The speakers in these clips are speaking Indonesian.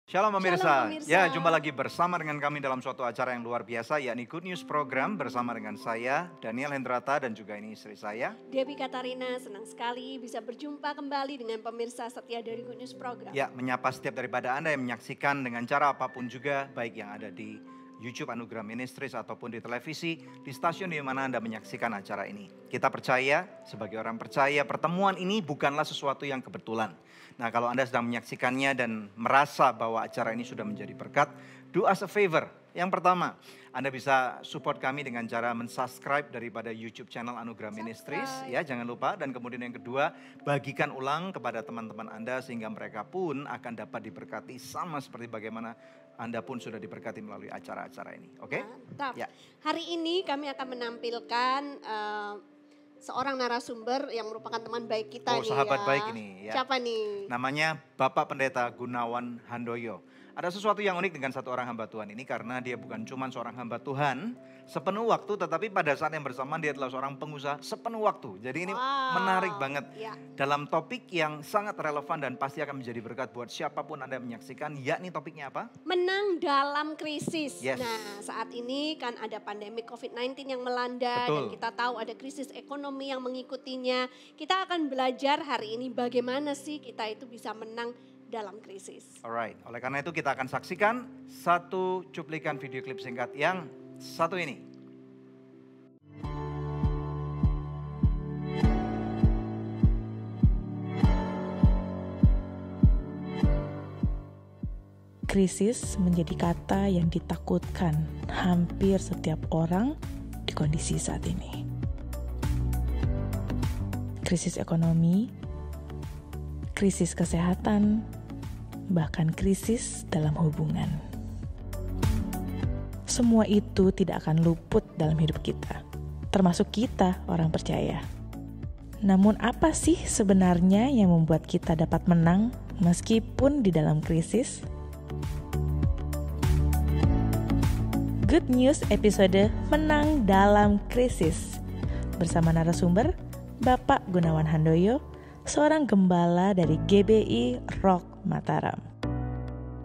Shalom Shalom pemirsa, ya pemirsa. jumpa lagi bersama dengan kami dalam suatu acara yang luar biasa yakni Good News Program bersama dengan saya Daniel Hendrata dan juga ini istri saya. Debbie Katarina, senang sekali bisa berjumpa kembali dengan pemirsa setia dari Good News Program. Ya, menyapa setiap daripada Anda yang menyaksikan dengan cara apapun juga, baik yang ada di YouTube Anugerah Ministries ataupun di televisi, di stasiun di mana Anda menyaksikan acara ini. Kita percaya, sebagai orang percaya, pertemuan ini bukanlah sesuatu yang kebetulan. Nah, kalau Anda sedang menyaksikannya dan merasa bahwa acara ini sudah menjadi berkat, do us a favor. Yang pertama, Anda bisa support kami dengan cara mensubscribe daripada YouTube channel Anugerah Ministries. Ya, jangan lupa. Dan kemudian yang kedua, bagikan ulang kepada teman-teman Anda sehingga mereka pun akan dapat diberkati sama seperti bagaimana Anda pun sudah diberkati melalui acara-acara ini. Oke? Mantap. Ya. Hari ini kami akan menampilkan seorang narasumber yang merupakan teman baik kita Oh, nih sahabat ya. baik ini ya. Siapa nih? Namanya Bapak Pendeta Gunawan Handoyo. Ada sesuatu yang unik dengan satu orang hamba Tuhan ini karena dia bukan cuma seorang hamba Tuhan sepenuh waktu, tetapi pada saat yang bersamaan dia adalah seorang pengusaha sepenuh waktu. Jadi ini menarik banget Ya. dalam topik yang sangat relevan dan pasti akan menjadi berkat buat siapapun Anda menyaksikan, yakni topiknya apa? Menang dalam krisis. Yes. Nah, saat ini kan ada pandemi COVID-19 yang melanda dan Betul. kita tahu ada krisis ekonomi yang mengikutinya. Kita akan belajar hari ini bagaimana sih kita itu bisa menang dalam krisis. Alright, oleh karena itu kita akan saksikan satu cuplikan video klip singkat yang satu ini. Krisis menjadi kata yang ditakutkan hampir setiap orang di kondisi saat ini. Krisis ekonomi, krisis kesehatan, bahkan krisis dalam hubungan. Semua itu tidak akan luput dalam hidup kita, termasuk kita orang percaya. Namun apa sih sebenarnya yang membuat kita dapat menang meskipun di dalam krisis? Good News episode Menang Dalam Krisis bersama narasumber Bapak Gunawan Handoyo, seorang gembala dari GBI Rock Mataram.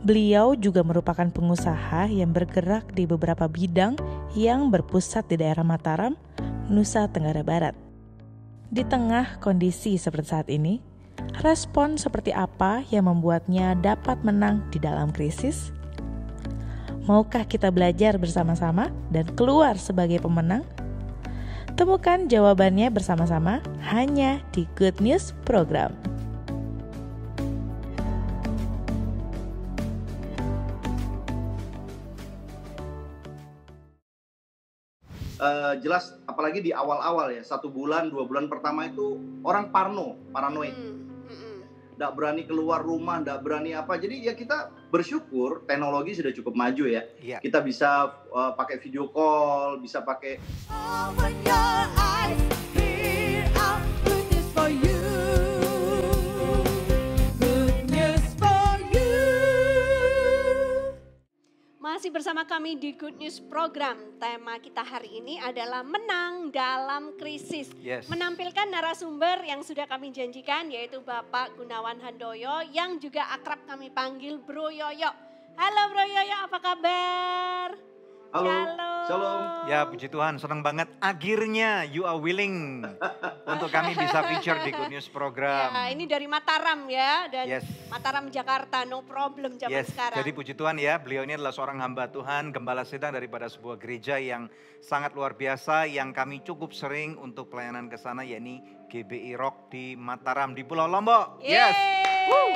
Beliau juga merupakan pengusaha yang bergerak di beberapa bidang yang berpusat di daerah Mataram, Nusa Tenggara Barat. Di tengah kondisi seperti saat ini, respon seperti apa yang membuatnya dapat menang di dalam krisis? Maukah kita belajar bersama-sama dan keluar sebagai pemenang? Temukan jawabannya bersama-sama hanya di Good News Program. Jelas apalagi di awal-awal ya, 1 bulan 2 bulan pertama itu orang paranoid, nggak berani keluar rumah, nggak berani apa. Jadi ya kita bersyukur teknologi sudah cukup maju ya. Iya. Kita bisa pakai video call, bisa pakai Open your eyes, here are good news for you. Good news for you. Masih bersama kami di Good News Program. Tema kita hari ini adalah menang dalam krisis. Yes. Menampilkan narasumber yang sudah kami janjikan yaitu Bapak Gunawan Handoyo yang juga akrab kami panggil Bro Yoyo. Halo Bro Yoyo, apa kabar? halo, Shalom. shalom. Ya, puji Tuhan, senang banget akhirnya you are willing untuk kami bisa feature di Good News Program. Ya, ini dari Mataram ya, dan Yes. Mataram Jakarta, no problem zaman Yes, sekarang. jadi puji Tuhan ya, beliau ini adalah seorang hamba Tuhan, gembala sedang daripada sebuah gereja yang sangat luar biasa, yang kami cukup sering untuk pelayanan ke sana, yakni GBI Rock di Mataram, di Pulau Lombok. Yes, Yeay.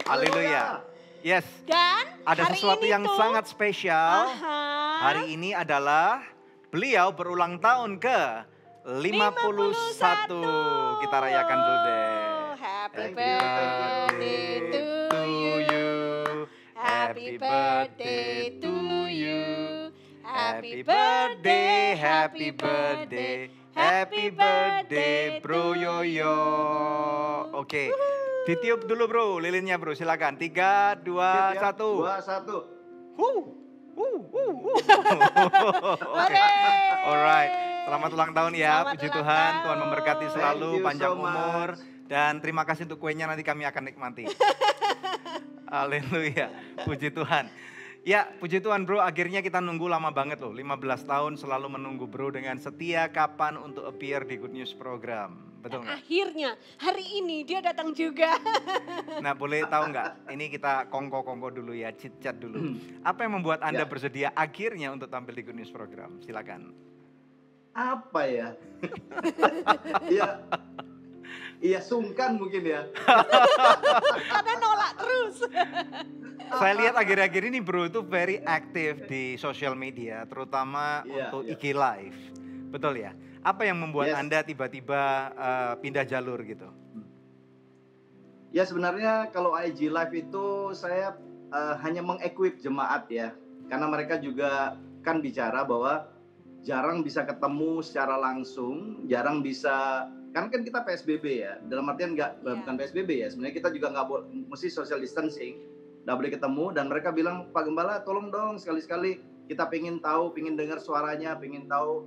haleluya. Yes, Dan ada hari sesuatu ini yang tuh, sangat spesial. aha, Hari ini adalah beliau berulang tahun ke 51. Kita rayakan dulu deh. Happy Thank you, birthday to you. Happy birthday to you. Happy birthday, happy birthday, happy birthday Bro Yoyo. Oke, ditiup dulu bro, lilinnya bro, silakan. 3, 2, 1. 2, 1. Oke, alright. Selamat ulang tahun ya, Selamat puji ulang Tuhan. tahun. Tuhan memberkati selalu, Thank you panjang so much. umur. Dan terima kasih untuk kuenya nanti kami akan nikmati. Haleluya, puji Tuhan. Ya, puji Tuhan bro, akhirnya kita nunggu lama banget loh. 15 tahun selalu menunggu bro dengan setia kapan untuk appear di Good News program. Betul nggak? Akhirnya hari ini dia datang juga. Nah boleh tahu nggak, ini kita kongko-kongko dulu ya, chit-chat dulu. Apa yang membuat Anda bersedia akhirnya untuk tampil di Good News program? Silakan. Apa ya? Iya sungkan mungkin ya. Karena nolak terus. Saya lihat akhir-akhir ini bro itu very aktif di sosial media, terutama untuk IG Live. Betul ya? Apa yang membuat Anda tiba-tiba pindah jalur gitu? Ya sebenarnya kalau IG Live itu saya hanya mengequip jemaat ya. Karena mereka juga kan bicara bahwa jarang bisa ketemu secara langsung, jarang bisa, kan kita PSBB ya. Dalam artian bukan PSBB ya, sebenarnya kita juga nggak boleh, mesti social distancing, nggak boleh ketemu. Dan mereka bilang, Pak Gembala tolong dong sekali-sekali kita pengen tahu, pengen dengar suaranya, pengen tahu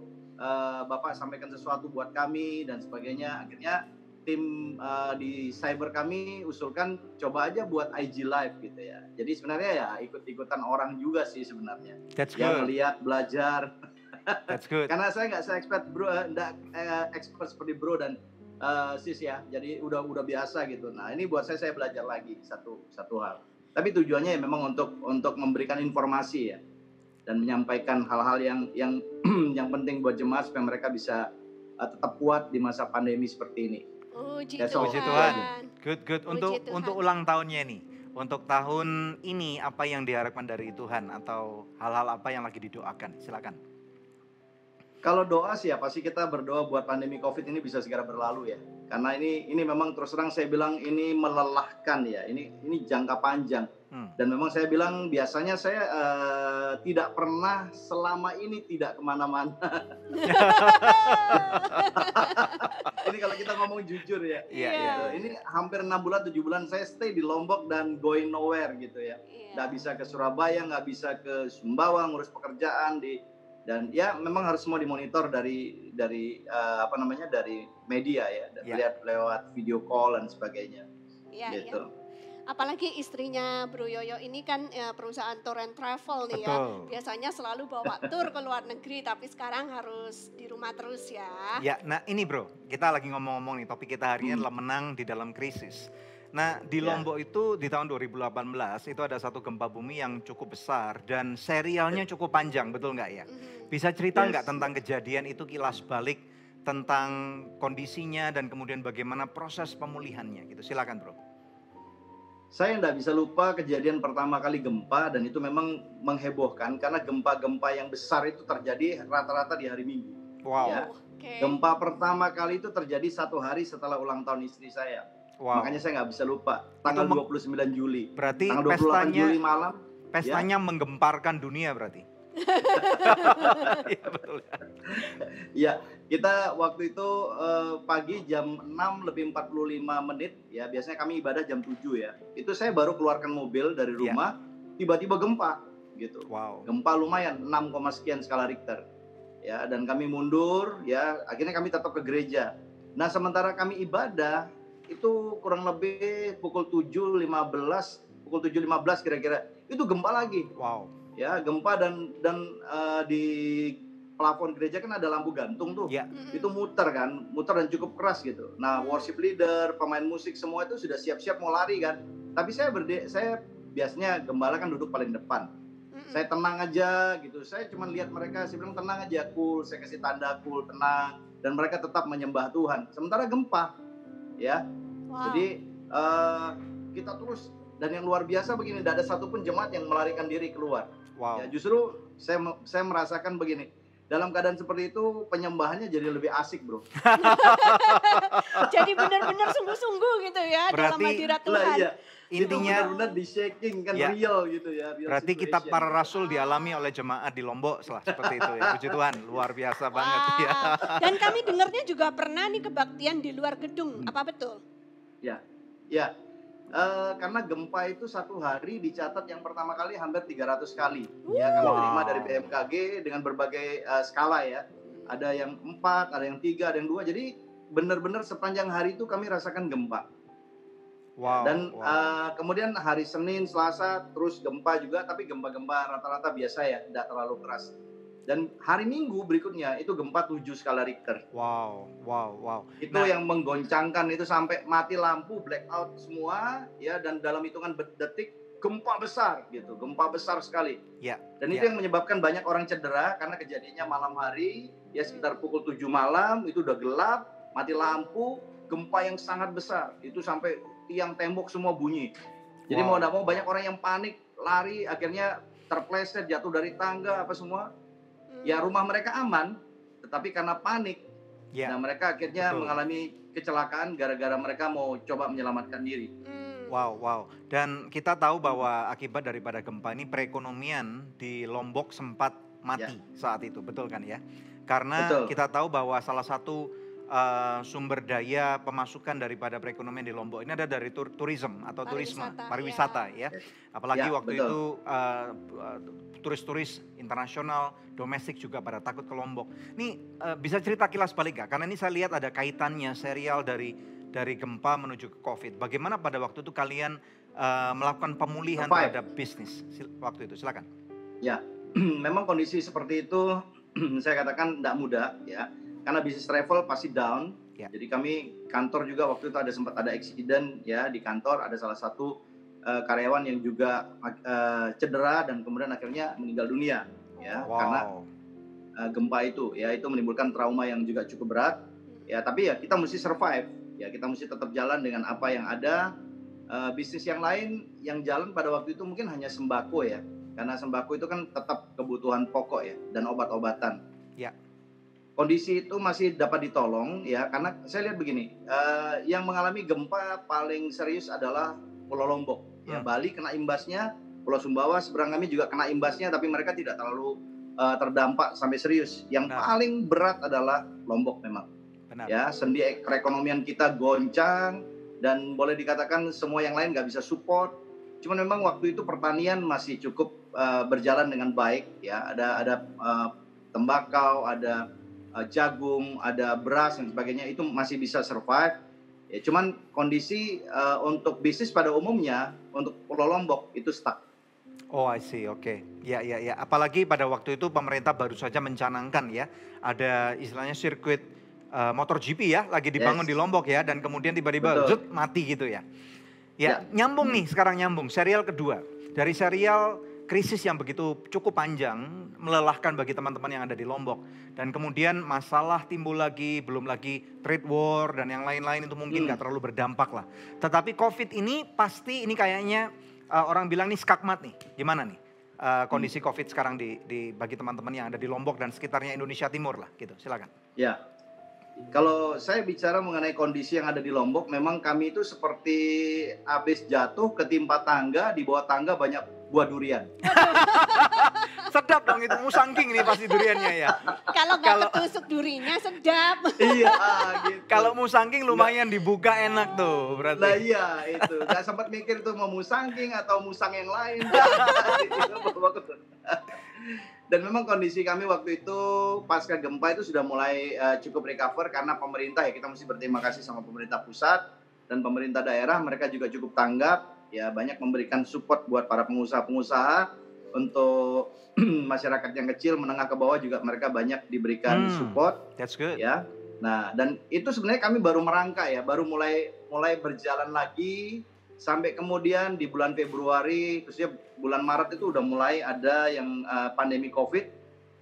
Bapak sampaikan sesuatu buat kami dan sebagainya. Akhirnya tim di cyber kami usulkan coba aja buat IG Live gitu ya. Jadi sebenarnya ya ikut-ikutan orang juga sih sebenarnya. That's yang good. lihat, belajar. That's good. Karena saya nggak se-expert bro, nggak expert seperti bro dan sis ya. Jadi udah biasa gitu. Nah ini buat saya belajar lagi satu hal. Tapi tujuannya ya memang untuk memberikan informasi ya dan menyampaikan hal-hal yang yang penting buat jemaat supaya mereka bisa tetap kuat di masa pandemi seperti ini. Puji Puji Tuhan. Good. Puji Tuhan. Untuk ulang tahunnya nih. Untuk tahun ini apa yang diharapkan dari Tuhan atau hal-hal apa yang lagi didoakan? Silakan. Kalau doa sih ya pasti kita berdoa buat pandemi Covid ini bisa segera berlalu ya. Karena ini memang terus terang saya bilang ini melelahkan ya. Ini jangka panjang. Dan memang saya bilang biasanya saya tidak pernah selama ini tidak kemana-mana. Ini kalau kita ngomong jujur ya. Iya. Ini hampir 6 bulan 7 bulan saya stay di Lombok dan going nowhere gitu ya. Nggak bisa ke Surabaya, nggak bisa ke Sumbawa ngurus pekerjaan dan ya memang harus semua dimonitor dari dari media ya, lihat lewat video call dan sebagainya. Gitu. Apalagi istrinya Bro Yoyo ini kan perusahaan tour and travel nih ya. Biasanya selalu bawa tour ke luar negeri, tapi sekarang harus di rumah terus ya. Ya, nah ini bro, kita lagi ngomong-ngomong nih, topik kita hari ini adalah menang di dalam krisis. Nah di Lombok itu di tahun 2018 itu ada satu gempa bumi yang cukup besar dan serialnya cukup panjang, betul nggak ya? Bisa cerita nggak tentang kejadian itu, kilas balik tentang kondisinya dan kemudian bagaimana proses pemulihannya gitu, silakan bro. Saya tidak bisa lupa kejadian pertama kali gempa dan itu memang menghebohkan karena gempa-gempa yang besar itu terjadi rata-rata di hari Minggu. Wow. Ya. Gempa pertama kali itu terjadi 1 hari setelah ulang tahun istri saya. Wow. Makanya saya nggak bisa lupa tanggal 29 Juli. Berarti tanggal 28 Juli malam. Pestanya menggemparkan dunia berarti. Iya betul. Ya, kita waktu itu pagi jam 6 lebih 45 menit ya, biasanya kami ibadah jam 7 ya. Itu saya baru keluarkan mobil dari rumah, tiba-tiba gempa gitu. Wow. Gempa lumayan 6, sekian skala Richter. Ya, dan kami mundur ya, akhirnya kami tetap ke gereja. Nah, sementara kami ibadah itu kurang lebih pukul 7.15 kira-kira. Itu gempa lagi. Wow. Ya, gempa dan di plafon gereja kan ada lampu gantung tuh. Itu muter dan cukup keras gitu. Nah, worship leader, pemain musik semua itu sudah siap-siap mau lari kan. Tapi saya biasanya gembala kan duduk paling depan. Saya tenang aja gitu. Saya cuma lihat mereka, saya bilang tenang aja, cool. Saya kasih tanda cool, tenang, dan mereka tetap menyembah Tuhan. Sementara gempa ya. Jadi kita terus, dan yang luar biasa begini, tidak ada satupun jemaat yang melarikan diri keluar. Wow. Ya, justru saya merasakan begini, dalam keadaan seperti itu penyembahannya jadi lebih asik bro. Jadi benar-benar sungguh-sungguh gitu ya. Berarti, dalam hadirat Tuhan. Iya. Intinya benar-benar di shaking kan, real gitu ya. Real berarti situation. kitab para rasul dialami oleh jemaat di Lombok seperti itu ya. Puji Tuhan, luar biasa banget ya. Dan kami dengarnya juga pernah nih kebaktian di luar gedung, apa betul? Ya. Karena gempa itu 1 hari dicatat yang pertama kali hampir 300 kali. Ya, kami terima dari BMKG dengan berbagai skala ya. Ada yang 4, ada yang 3, ada yang 2. Jadi benar-benar sepanjang hari itu kami rasakan gempa. Wow. Dan wow. kemudian hari Senin, Selasa terus gempa juga, tapi gempa-gempa rata-rata biasa ya, tidak terlalu keras. Dan hari Minggu berikutnya itu gempa 7 skala Richter. Wow, wow, wow. Itu yang menggoncangkan, itu sampai mati lampu, blackout semua ya, dan dalam hitungan detik gempa besar gitu, gempa besar sekali. Ya. Dan itu yang menyebabkan banyak orang cedera karena kejadiannya malam hari, ya sekitar pukul 7 malam, itu udah gelap, mati lampu, gempa yang sangat besar, itu sampai tiang tembok semua bunyi. Jadi mau tidak mau banyak orang yang panik, lari, akhirnya terpleset, jatuh dari tangga apa semua. Ya rumah mereka aman, tetapi karena panik, nah mereka akhirnya mengalami kecelakaan gara-gara mereka mau coba menyelamatkan diri. Wow, wow. Dan kita tahu bahwa akibat daripada gempa ini perekonomian di Lombok sempat mati saat itu, betul kan ya? Karena kita tahu bahwa salah satu sumber daya pemasukan daripada perekonomian di Lombok ini ada dari turisme atau pariwisata ya. Apalagi waktu itu turis-turis internasional, domestik juga pada takut ke Lombok. Ini bisa cerita kilas balik gak? Karena ini saya lihat ada kaitannya serial dari gempa menuju ke COVID. Bagaimana pada waktu itu kalian melakukan pemulihan terhadap bisnis waktu itu? Silakan. Ya, memang kondisi seperti itu saya katakan tidak mudah ya. Karena bisnis travel pasti down. Jadi kami kantor juga waktu itu sempat ada accident ya di kantor, ada salah satu karyawan yang juga cedera dan kemudian akhirnya meninggal dunia ya karena gempa itu ya, itu menimbulkan trauma yang juga cukup berat ya, tapi ya kita mesti survive ya, kita mesti tetap jalan dengan apa yang ada. Bisnis yang lain yang jalan pada waktu itu mungkin hanya sembako ya, karena sembako itu kan tetap kebutuhan pokok ya, dan obat-obatan ya. Kondisi itu masih dapat ditolong ya, karena saya lihat begini, yang mengalami gempa paling serius adalah Pulau Lombok ya. Bali kena imbasnya, Pulau Sumbawa seberang kami juga kena imbasnya, tapi mereka tidak terlalu terdampak sampai serius. Yang paling berat adalah Lombok memang. Ya, sendi perekonomian kita goncang dan boleh dikatakan semua yang lain nggak bisa support. Cuman memang waktu itu pertanian masih cukup berjalan dengan baik ya, ada tembakau, ada jagung, ada beras dan sebagainya, itu masih bisa survive. Ya, cuman kondisi untuk bisnis pada umumnya untuk Pulau Lombok itu stuck. Oh, I see, oke. Ya. Apalagi pada waktu itu pemerintah baru saja mencanangkan ya, ada istilahnya sirkuit motor GP ya, lagi dibangun di Lombok ya, dan kemudian tiba-tiba mati gitu ya. Ya, nyambung nih, sekarang nyambung. Serial kedua, dari serial krisis yang begitu cukup panjang, melelahkan bagi teman-teman yang ada di Lombok. Dan kemudian masalah timbul lagi, belum lagi trade war dan yang lain-lain itu mungkin gak terlalu berdampak lah. Tetapi COVID ini pasti ini kayaknya orang bilang nih skakmat nih. Gimana nih kondisi COVID sekarang bagi teman-teman yang ada di Lombok dan sekitarnya Indonesia Timur lah gitu. Silakan. Ya, kalau saya bicara mengenai kondisi yang ada di Lombok, memang kami itu seperti habis jatuh ketimpa tangga, di bawah tangga banyak buah durian. Sedap dong itu, musangking nih pasti duriannya ya. Kalau nggak ketusuk durinya sedap. Iya gitu. Kalau musangking lumayan dibuka enak tuh berarti. Nah iya itu, gak sempat mikir tuh mau musangking atau musang yang lain. Dan memang kondisi kami waktu itu pasca gempa itu sudah mulai cukup recover karena pemerintah ya, kita mesti berterima kasih sama pemerintah pusat dan pemerintah daerah, mereka juga cukup tanggap ya, banyak memberikan support buat para pengusaha-pengusaha untuk masyarakat yang kecil menengah ke bawah juga mereka banyak diberikan support. That's good. Ya. Nah, dan itu sebenarnya kami baru merangkak ya, baru mulai berjalan lagi sampai kemudian di bulan Februari, khususnya bulan Maret itu udah mulai ada yang pandemi Covid.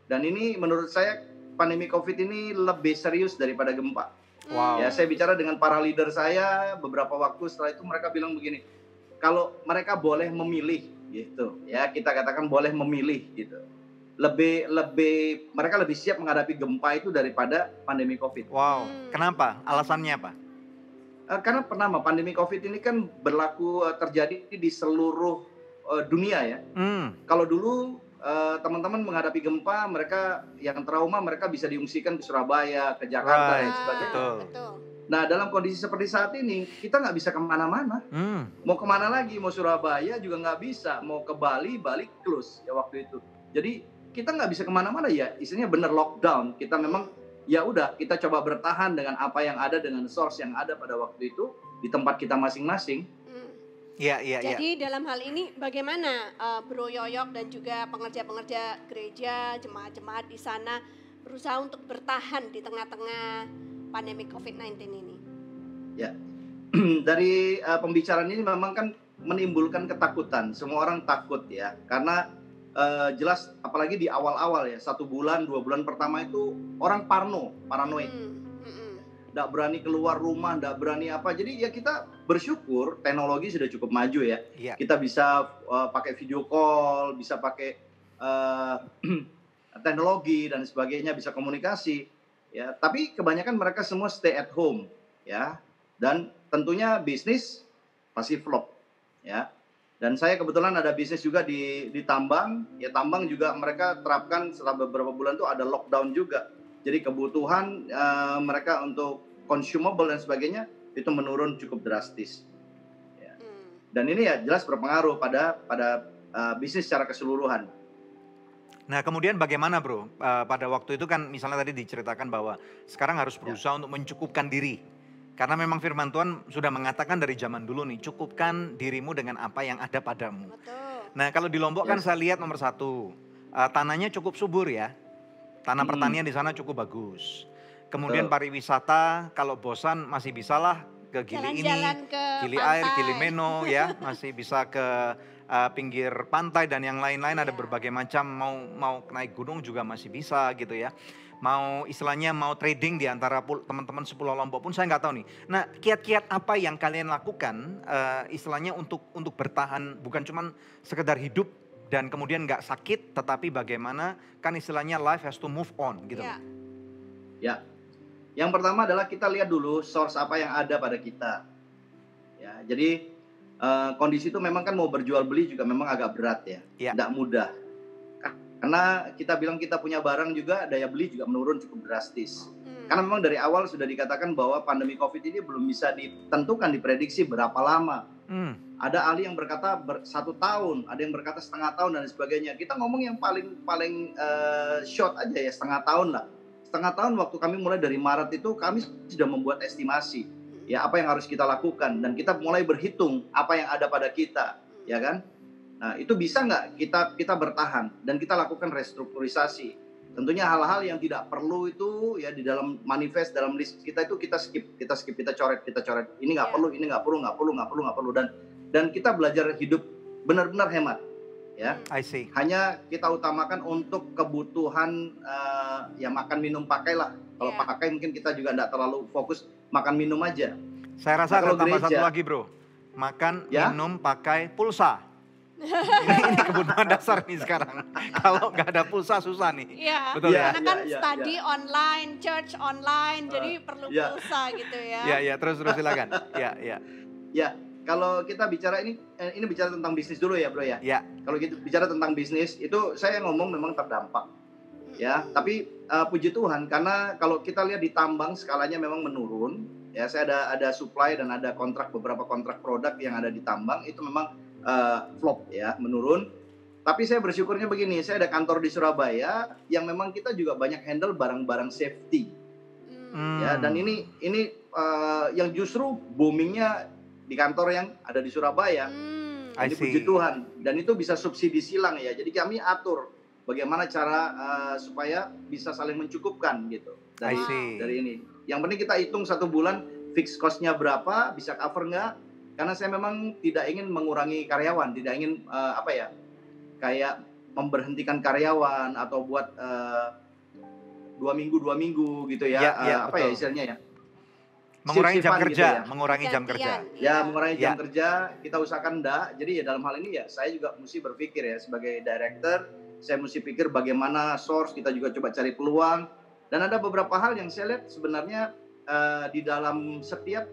Dan ini menurut saya pandemi Covid ini lebih serius daripada gempa. Wow. Ya, saya bicara dengan para leader saya beberapa waktu setelah itu, mereka bilang begini, kalau mereka boleh memilih gitu ya, kita katakan boleh memilih gitu, mereka lebih siap menghadapi gempa itu daripada pandemi Covid. Wow, kenapa? Alasannya apa? Karena pertama pandemi Covid ini kan berlaku terjadi di seluruh dunia ya. Kalau dulu teman-teman menghadapi gempa, mereka yang trauma mereka bisa diungsikan ke Surabaya, ke Jakarta dan sebagainya. Betul. Nah dalam kondisi seperti saat ini kita nggak bisa kemana-mana. Mau kemana lagi? Mau Surabaya juga nggak bisa. Mau ke Bali close ya waktu itu. Jadi kita nggak bisa kemana-mana ya. Istilahnya bener lockdown. Kita memang ya udah kita coba bertahan dengan apa yang ada, dengan source yang ada pada waktu itu di tempat kita masing-masing. Iya, iya, iya. Jadi dalam hal ini bagaimana Bro Yoyok dan juga pengerja-pengerja gereja, jemaat-jemaat di sana berusaha untuk bertahan di tengah-tengah pandemi COVID-19 ini? Ya, dari pembicaraan ini memang kan menimbulkan ketakutan. Semua orang takut ya, karena jelas apalagi di awal-awal ya, 1 bulan, 2 bulan pertama itu orang paranoid. Nggak berani keluar rumah, nggak berani apa. Jadi ya kita bersyukur teknologi sudah cukup maju ya. Iya. Kita bisa pakai video call, bisa pakai teknologi dan sebagainya, bisa komunikasi. Ya, tapi kebanyakan mereka semua stay at home ya. Dan tentunya bisnis pasti flop ya. Dan saya kebetulan ada bisnis juga di tambang. Ya tambang juga mereka terapkan setelah beberapa bulan tuh ada lockdown juga. Jadi kebutuhan mereka untuk consumable dan sebagainya itu menurun cukup drastis. Ya. Dan ini ya jelas berpengaruh pada bisnis secara keseluruhan. Nah kemudian bagaimana bro, pada waktu itu kan misalnya tadi diceritakan bahwa sekarang harus berusaha untuk mencukupkan diri. Karena memang firman Tuhan sudah mengatakan dari zaman dulu nih, cukupkan dirimu dengan apa yang ada padamu. Betul. Nah kalau di Lombok kan saya lihat nomor 1, tanahnya cukup subur ya. Tanah pertanian di sana cukup bagus. Kemudian pariwisata, kalau bosan masih bisalah ke Gili ini, Jalan-jalan ke Gili pantai. Air, Gili Meno ya, masih bisa ke pinggir pantai dan yang lain-lain ada berbagai macam, mau naik gunung juga masih bisa gitu ya. Mau istilahnya mau trading di antara teman-teman sepulau Lombok pun saya nggak tahu nih. Nah kiat-kiat apa yang kalian lakukan istilahnya untuk bertahan, bukan cuman sekedar hidup dan kemudian nggak sakit, tetapi bagaimana kan istilahnya life has to move on gitu. Ya. Ya, yang pertama adalah kita lihat dulu source apa yang ada pada kita. Ya, jadi kondisi itu memang kan mau berjual beli juga memang agak berat ya, tidak mudah. Karena kita bilang kita punya barang juga daya beli juga menurun cukup drastis. Karena memang dari awal sudah dikatakan bahwa pandemi COVID ini belum bisa ditentukan, diprediksi berapa lama. Ada ahli yang berkata 1 tahun, ada yang berkata setengah tahun dan sebagainya. Kita ngomong yang paling short aja ya, setengah tahun lah. Setengah tahun waktu kami mulai dari Maret itu kami sudah membuat estimasi ya apa yang harus kita lakukan dan kita mulai berhitung apa yang ada pada kita, ya kan? Nah itu bisa nggak kita bertahan dan kita lakukan restrukturisasi. Tentunya hal-hal yang tidak perlu itu ya di dalam manifest, dalam list kita itu kita skip, kita coret. Ini nggak perlu, ini nggak perlu dan kita belajar hidup benar-benar hemat. Ya, I see. Hanya kita utamakan untuk kebutuhan ya makan minum pakailah. Kalau pakai mungkin kita juga tidak terlalu fokus makan minum aja. Saya rasa ada tambah satu lagi bro, makan, minum, pakai, pulsa. ini kebutuhan dasar nih sekarang. Kalau nggak ada pulsa susah nih. Iya. Betul ya. Karena kan study online, church online, jadi perlu pulsa gitu ya. Iya, terus silakan. Ya. Kalau kita bicara ini bicara tentang bisnis dulu ya bro ya. Ya. Kalau kita bicara tentang bisnis itu saya ngomong memang terdampak. Ya, tapi puji Tuhan karena kalau kita lihat di tambang skalanya memang menurun. Ya, saya ada supply dan ada beberapa kontrak produk yang ada di tambang itu memang flop ya, menurun. Tapi saya bersyukurnya begini, saya ada kantor di Surabaya yang memang kita juga banyak handle barang-barang safety. Ya, dan ini yang justru boomingnya di kantor yang ada di Surabaya. Ini puji Tuhan dan itu bisa subsidi silang ya. Jadi kami atur bagaimana cara supaya bisa saling mencukupkan gitu dari ini. Yang penting kita hitung 1 bulan fixed cost-nya berapa, bisa cover nggak? Karena saya memang tidak ingin mengurangi karyawan, tidak ingin kayak memberhentikan karyawan atau buat 2 minggu gitu ya. Ya istilahnya ya. Mengurangi jam kerja, gitu ya. mengurangi jam kerja. Ya, mengurangi jam kerja, kita usahakan enggak. Jadi ya dalam hal ini ya saya juga mesti berpikir ya sebagai director, saya mesti pikir bagaimana source, kita juga coba cari peluang. Dan ada beberapa hal yang saya lihat sebenarnya di dalam setiap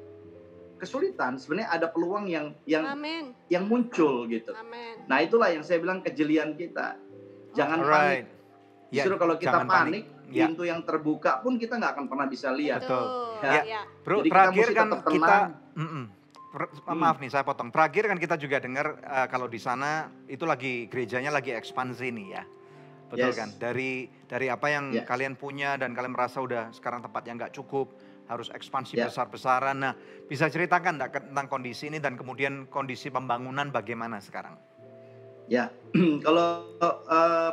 kesulitan sebenarnya ada peluang yang muncul gitu. Amen. Nah, itulah yang saya bilang kejelian kita. Jangan panik. Justru kalau kita panik, pintu yang terbuka pun kita nggak akan pernah bisa lihat. Betul. Ya. Bro, jadi terakhir kita kan kita maaf nih saya potong. Terakhir kan kita juga dengar kalau di sana itu gerejanya lagi ekspansi nih ya. Betul kan? Dari apa yang kalian punya dan kalian merasa udah sekarang tempatnya nggak cukup, harus ekspansi Ya. besar-besaran. Nah, bisa ceritakan enggak tentang kondisi ini dan kemudian kondisi pembangunan bagaimana sekarang? Ya, kalau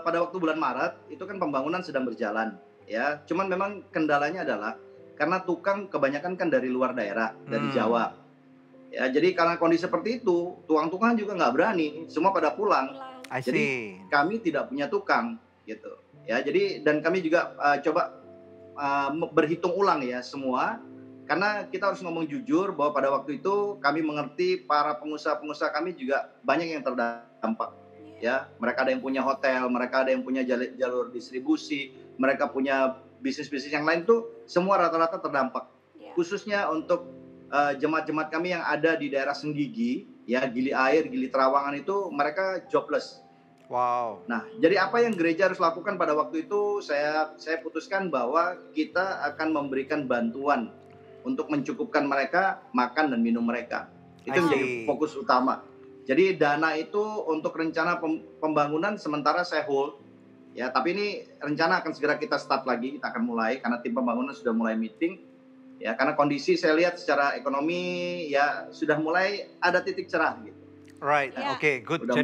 pada waktu bulan Maret itu kan pembangunan sedang berjalan, ya. Cuman memang kendalanya adalah karena tukang kebanyakan kan dari luar daerah, dari Jawa. Ya, jadi karena kondisi seperti itu, tukang-tukang juga nggak berani, semua pada pulang. I Jadi see. kami tidak punya tukang, gitu. Ya, jadi dan kami juga coba berhitung ulang ya semua, karena kita harus ngomong jujur bahwa pada waktu itu kami mengerti para pengusaha-pengusaha kami juga banyak yang terdampak. Ya, mereka ada yang punya hotel, mereka ada yang punya jalur distribusi, mereka punya bisnis-bisnis yang lain tuh semua rata-rata terdampak. Ya. Khususnya untuk jemaat-jemaat kami yang ada di daerah Senggigi, ya Gili Air, Gili Trawangan itu mereka jobless. Wow. Nah, jadi apa yang gereja harus lakukan pada waktu itu saya putuskan bahwa kita akan memberikan bantuan untuk mencukupkan mereka makan dan minum mereka. Itu I menjadi see. fokus utama. Jadi dana itu untuk rencana pembangunan sementara saya hold, ya. Tapi ini rencana akan segera kita start lagi, kita akan mulai karena tim pembangunan sudah mulai meeting, ya. Karena kondisi saya lihat secara ekonomi ya sudah mulai ada titik cerah gitu. Right, Ya. oke, good. Udah-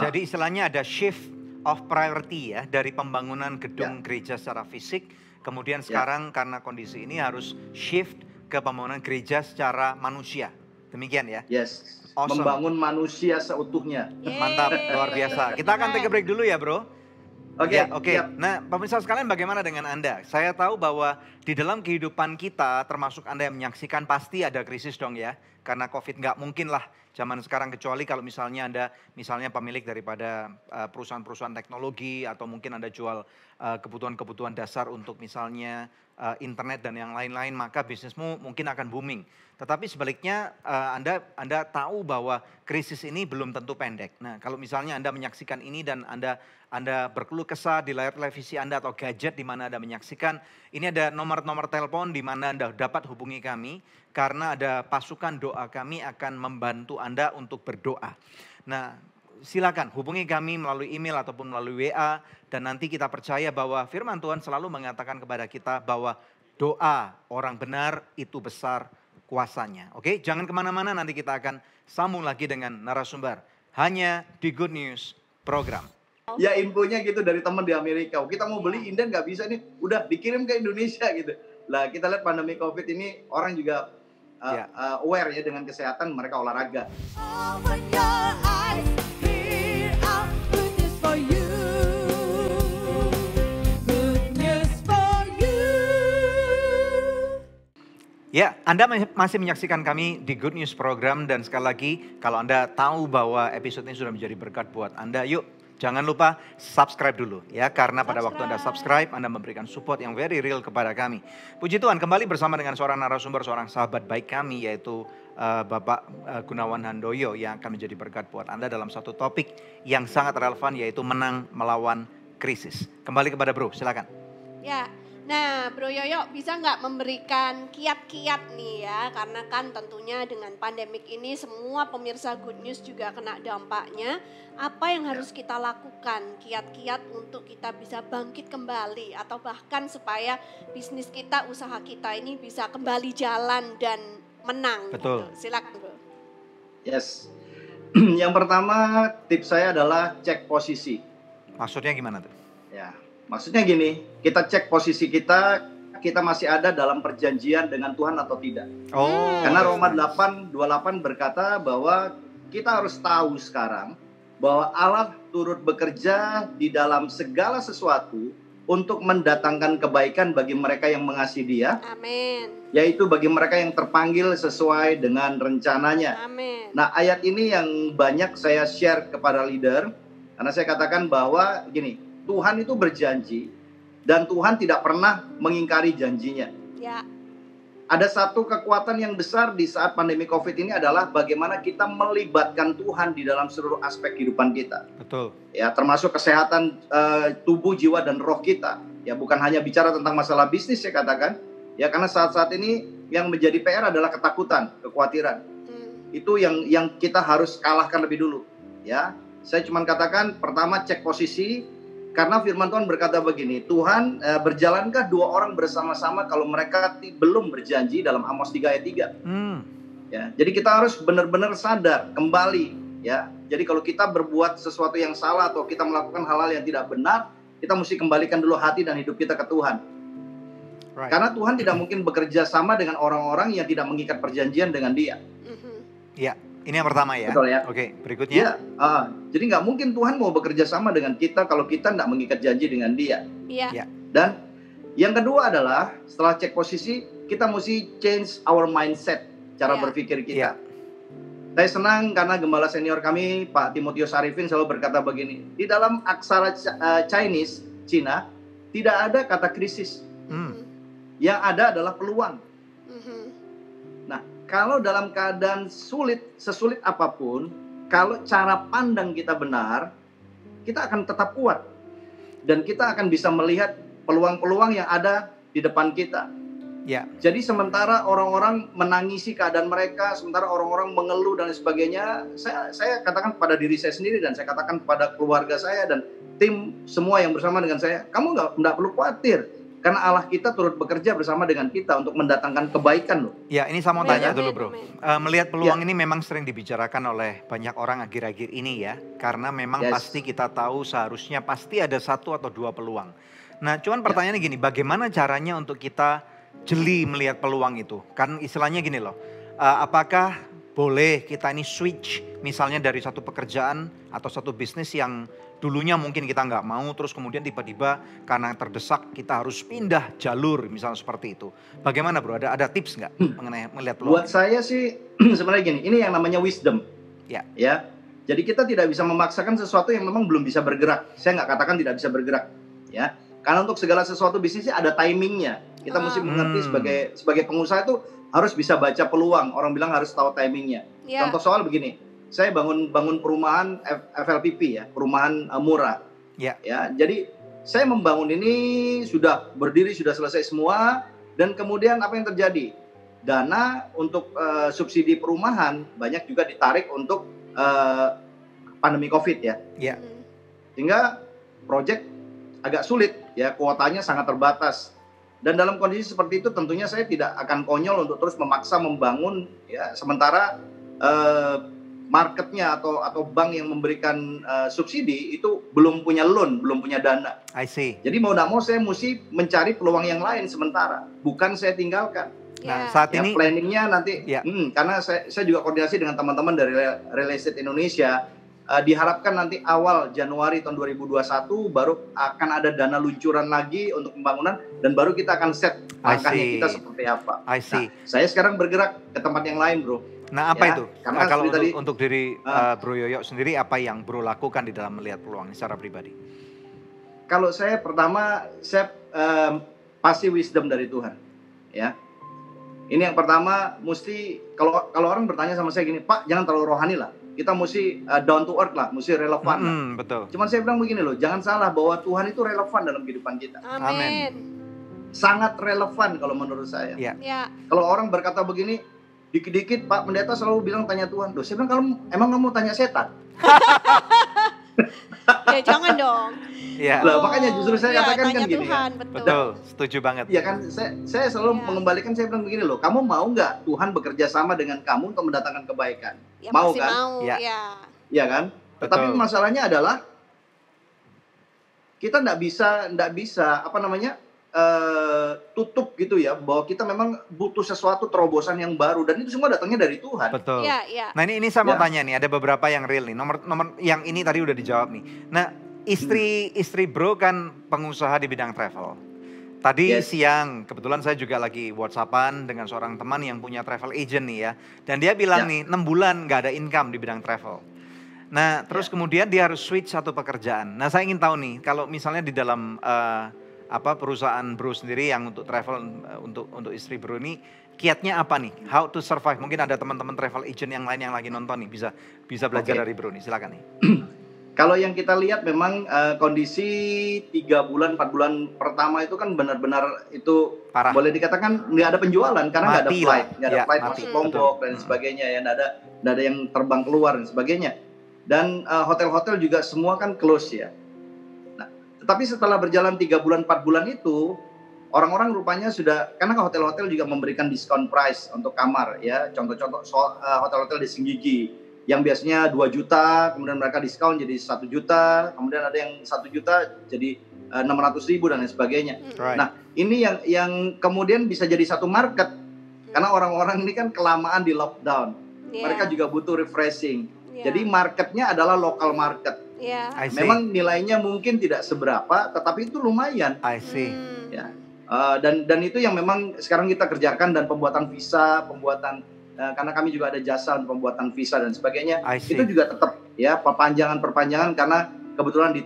Jadi istilahnya ada shift of priority ya dari pembangunan gedung gereja secara fisik, kemudian sekarang karena kondisi ini harus shift ke pembangunan gereja secara manusia. Demikian ya. Yes, Awesome. membangun manusia seutuhnya. Yeay. Mantap, luar biasa. Kita akan take a break dulu ya, Bro. Oke, Ya, oke. siap. Nah, pemirsa sekalian bagaimana dengan Anda? Saya tahu bahwa di dalam kehidupan kita, termasuk Anda yang menyaksikan, pasti ada krisis dong ya. Karena COVID nggak mungkin lah zaman sekarang, kecuali kalau misalnya Anda misalnya pemilik daripada perusahaan-perusahaan teknologi atau mungkin Anda jual kebutuhan-kebutuhan dasar untuk misalnya internet dan yang lain-lain, maka bisnismu mungkin akan booming. Tetapi sebaliknya Anda tahu bahwa krisis ini belum tentu pendek. Nah, kalau misalnya Anda menyaksikan ini dan Anda berkeluh kesah di layar televisi Anda atau gadget di mana Anda menyaksikan, ini ada nomor-nomor telepon di mana Anda dapat hubungi kami karena ada pasukan doa kami akan membantu Anda untuk berdoa. Nah, silakan hubungi kami melalui email ataupun melalui WA dan nanti kita percaya bahwa firman Tuhan selalu mengatakan kepada kita bahwa doa orang benar itu besar kuasanya. Oke, jangan kemana-mana, nanti kita akan sambung lagi dengan narasumber hanya di Good News program. Ya infonya gitu dari teman di Amerika. Kita mau beli inden nggak bisa nih, udah dikirim ke Indonesia gitu. Lah kita lihat pandemi COVID ini orang juga aware ya dengan kesehatan, mereka olahraga. Open your eyes, hear our good news for you. Good news for you. Ya, Anda masih menyaksikan kami di Good News program dan sekali lagi kalau Anda tahu bahwa episode ini sudah menjadi berkat buat Anda, yuk jangan lupa subscribe dulu ya, karena pada waktu Anda subscribe Anda memberikan support yang very real kepada kami. Puji Tuhan, kembali bersama dengan seorang narasumber, seorang sahabat baik kami yaitu Bapak Gunawan Handoyo yang akan menjadi berkat buat Anda dalam satu topik yang sangat relevan yaitu menang melawan krisis. Kembali kepada Bro, silakan. Ya, nah Bro Yoyo bisa nggak memberikan kiat-kiat nih ya, karena kan tentunya dengan pandemik ini semua pemirsa Good News juga kena dampaknya. Apa yang harus kita lakukan, kiat-kiat untuk kita bisa bangkit kembali atau bahkan supaya bisnis kita, usaha kita ini bisa kembali jalan dan menang. Betul. Gitu. Silakan Bro. Yes. Yang pertama tips saya adalah cek posisi. Maksudnya gimana tuh? Ya, maksudnya gini, kita cek posisi kita masih ada dalam perjanjian dengan Tuhan atau tidak. Oh. Karena Roma 8:28 berkata bahwa kita harus tahu sekarang bahwa Allah turut bekerja di dalam segala sesuatu untuk mendatangkan kebaikan bagi mereka yang mengasihi Dia, Amin. yaitu bagi mereka yang terpanggil sesuai dengan rencananya. Amin. Nah, ayat ini yang banyak saya share kepada leader, karena saya katakan bahwa gini, Tuhan itu berjanji dan Tuhan tidak pernah mengingkari janjinya. Ya. Ada satu kekuatan yang besar di saat pandemi COVID ini adalah bagaimana kita melibatkan Tuhan di dalam seluruh aspek kehidupan kita. Betul. Ya, termasuk kesehatan tubuh, jiwa, dan roh kita. Ya, bukan hanya bicara tentang masalah bisnis saya katakan. Ya, karena saat-saat ini yang menjadi PR adalah ketakutan, kekhawatiran. Itu yang kita harus kalahkan lebih dulu. Ya, saya cuma katakan pertama cek posisi, Karena firman Tuhan berkata begini, Tuhan berjalankah dua orang bersama-sama kalau mereka belum berjanji, dalam Amos 3 ayat 3. Ya, jadi kita harus benar-benar sadar kembali ya. Jadi kalau kita berbuat sesuatu yang salah atau kita melakukan hal-hal yang tidak benar, kita mesti kembalikan dulu hati dan hidup kita ke Tuhan. Right. Karena Tuhan tidak mungkin bekerja sama dengan orang-orang yang tidak mengikat perjanjian dengan Dia. Ya, ini yang pertama ya. Betul ya. Oke, berikutnya. Ya, jadi nggak mungkin Tuhan mau bekerja sama dengan kita kalau kita tidak mengikat janji dengan Dia. Iya. Dan yang kedua adalah setelah cek posisi, kita mesti change our mindset, cara berpikir kita. Saya senang karena gembala senior kami, Pak Timotius Arifin, selalu berkata begini, di dalam aksara Chinese, Cina, tidak ada kata krisis. Yang ada adalah peluang. Nah, kalau dalam keadaan sesulit apapun, kalau cara pandang kita benar, kita akan tetap kuat. Dan kita akan bisa melihat peluang-peluang yang ada di depan kita. Ya. Jadi sementara orang-orang menangisi keadaan mereka, sementara orang-orang mengeluh dan sebagainya, saya katakan kepada diri saya sendiri dan saya katakan kepada keluarga saya dan tim semua yang bersama dengan saya, kamu nggak perlu khawatir. Karena Allah kita turut bekerja bersama dengan kita untuk mendatangkan kebaikan loh. Ya, ini saya mau tanya dulu bro. Melihat peluang ini memang sering dibicarakan oleh banyak orang akhir-akhir ini ya. Karena memang pasti kita tahu seharusnya pasti ada satu atau dua peluang. Nah cuman pertanyaannya gini, bagaimana caranya untuk kita jeli melihat peluang itu? Kan istilahnya gini loh, apakah boleh kita ini switch misalnya dari satu pekerjaan atau satu bisnis yang dulunya mungkin kita nggak mau, terus kemudian tiba-tiba karena terdesak kita harus pindah jalur misalnya seperti itu. Bagaimana bro, ada tips nggak mengenai melihat peluang? Buat saya sih sebenarnya gini, ini yang namanya wisdom. Ya. Jadi kita tidak bisa memaksakan sesuatu yang memang belum bisa bergerak. Saya nggak katakan tidak bisa bergerak. Ya. Karena untuk segala sesuatu bisnis ada timingnya. Kita mesti mengerti sebagai pengusaha itu harus bisa baca peluang. Orang bilang harus tahu timingnya. Contoh soal begini, saya bangun perumahan FLPP ya, perumahan murah. Ya, jadi saya membangun ini sudah berdiri, sudah selesai semua, dan kemudian apa yang terjadi? Dana untuk subsidi perumahan banyak juga ditarik untuk pandemi COVID ya. Sehingga proyek agak sulit ya, kuotanya sangat terbatas. Dan dalam kondisi seperti itu tentunya saya tidak akan konyol untuk terus memaksa membangun ya, sementara marketnya atau bank yang memberikan subsidi itu belum punya loan, belum punya dana. I see. Jadi mau tidak mau saya mesti mencari peluang yang lain sementara, bukan saya tinggalkan. Nah saat ini planningnya nanti, karena saya juga koordinasi dengan teman-teman dari Real Estate Indonesia. Diharapkan nanti awal Januari tahun 2021 baru akan ada dana luncuran lagi untuk pembangunan dan baru kita akan set langkahnya kita seperti apa. I see. Nah, saya sekarang bergerak ke tempat yang lain bro. Nah apa itu? Karena kalau untuk diri Bro Yoyo sendiri, apa yang Bro lakukan di dalam melihat peluang secara pribadi? Kalau saya pertama, saya pasti wisdom dari Tuhan. Ya. Ini yang pertama, mesti kalau orang bertanya sama saya gini, Pak jangan terlalu rohani lah. Kita mesti down to earth lah, mesti relevan lah. Betul. Cuman saya bilang begini loh, jangan salah bahwa Tuhan itu relevan dalam kehidupan kita. Amin. Sangat relevan kalau menurut saya. Ya. Kalau orang berkata begini, dikit-dikit Pak Pendeta selalu bilang tanya Tuhan. Loh, saya bilang emang kamu tanya setan? Ya jangan dong. Ya. Loh, makanya justru saya katakan kan gini. Tuhan, ya. betul. Setuju banget. Iya kan, saya selalu mengembalikan, saya bilang begini loh, kamu mau nggak Tuhan bekerja sama dengan kamu untuk mendatangkan kebaikan? Ya, mau pasti kan? Mau, Iya kan? Tetapi masalahnya adalah kita nggak bisa apa namanya tutup gitu ya, bahwa kita memang butuh sesuatu terobosan yang baru dan itu semua datangnya dari Tuhan. Betul. Nah ini saya mau tanya nih, ada beberapa yang real nih. Nomor yang ini tadi udah dijawab nih. Nah istri Bro kan pengusaha di bidang travel. Tadi siang kebetulan saya juga lagi WhatsAppan dengan seorang teman yang punya travel agent nih ya. Dan dia bilang nih 6 bulan nggak ada income di bidang travel. Nah terus kemudian dia harus switch satu pekerjaan. Nah saya ingin tahu nih, kalau misalnya di dalam perusahaan Bro sendiri yang untuk travel untuk istri Bro ini, kiatnya apa nih? How to survive? Mungkin ada teman-teman travel agent yang lain yang lagi nonton nih, bisa belajar dari Bro nih, silakan nih. Kalau yang kita lihat memang kondisi 3 bulan 4 bulan pertama itu kan benar-benar itu parah. Boleh dikatakan nggak ada penjualan karena nggak ada flight, masuk Lombok dan sebagainya ya, nggak ada yang terbang keluar dan sebagainya. Dan hotel-hotel juga semua kan close ya. Nah, Tetapi setelah berjalan 3 bulan 4 bulan itu, orang-orang rupanya sudah, karena hotel-hotel juga memberikan diskon price untuk kamar ya. Contoh-contoh hotel-hotel di Senggigi yang biasanya 2 juta, kemudian mereka diskon jadi 1 juta, kemudian ada yang 1 juta jadi 600.000 dan lain sebagainya. Right. Nah, ini yang kemudian bisa jadi satu market karena orang-orang ini kan kelamaan di lockdown. Mereka juga butuh refreshing. Jadi marketnya adalah local market. I see. Memang nilainya mungkin tidak seberapa, tetapi itu lumayan. I see. Ya. Dan itu yang memang sekarang kita kerjakan, dan pembuatan visa, karena kami juga ada jasa untuk pembuatan visa dan sebagainya. Itu juga tetap ya perpanjangan karena kebetulan di